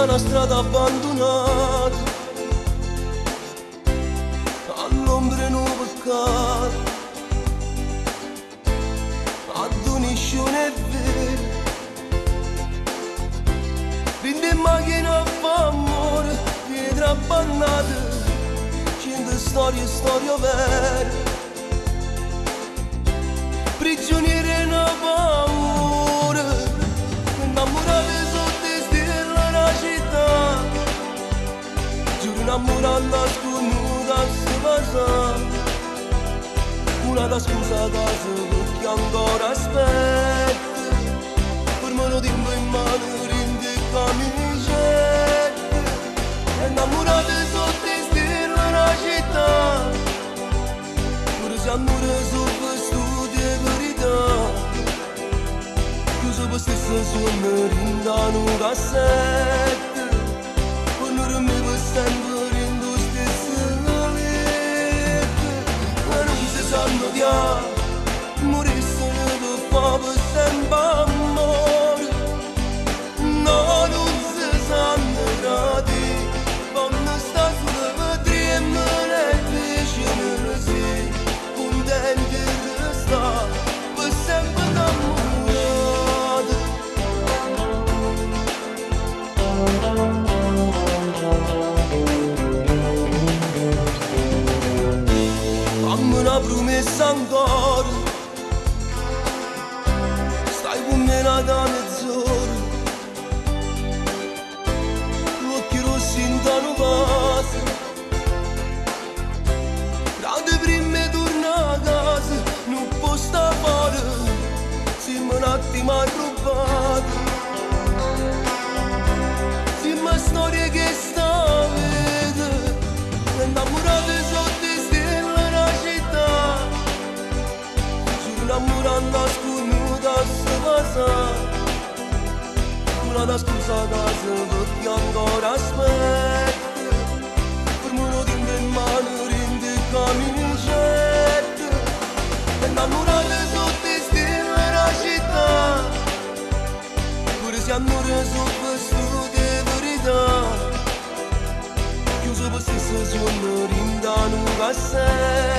sta una strada abbandonata, all'ombra in un peccato, addonisce un è vero, prende macchina fa amore, pietra abbandonata, cento storie vere, prigioniere in paura, innamorate sotto stelle la città, giuro innamorando sconosciuta si passa, una da scusa a casa perché ancora aspetta, per me lo tempo in mano rende camicette, innamorate sotto stelle la città, pure se amore sopra studio e verità, chiuso per stesso sogno rindano un cassetto, per non rimanere sempre in due stesse letto, ma non si sanno di morissero per fare per sempre amore, no, non si sanno di quando sta sulla vetrina e me ne vicino sì, contenti di restare per sempre innamorati. Fammi una promessa ancora, stai con me da mezz'ora, gli occhi rossi in tono base, grande prima torna a casa, non può stare fuori, siamo un attimo arrubati, siamo storie che sta vede, innamorate sotto stelle la città, giuro innamorando sconosciuta si passa, una da scusa a casa perché ancora aspetta, per me lo tempo in mano rende camicette, innamorate sotto stelle la città, pure se amore sopra studio e verità, chiuso per stesso sogno rindano un cassetto,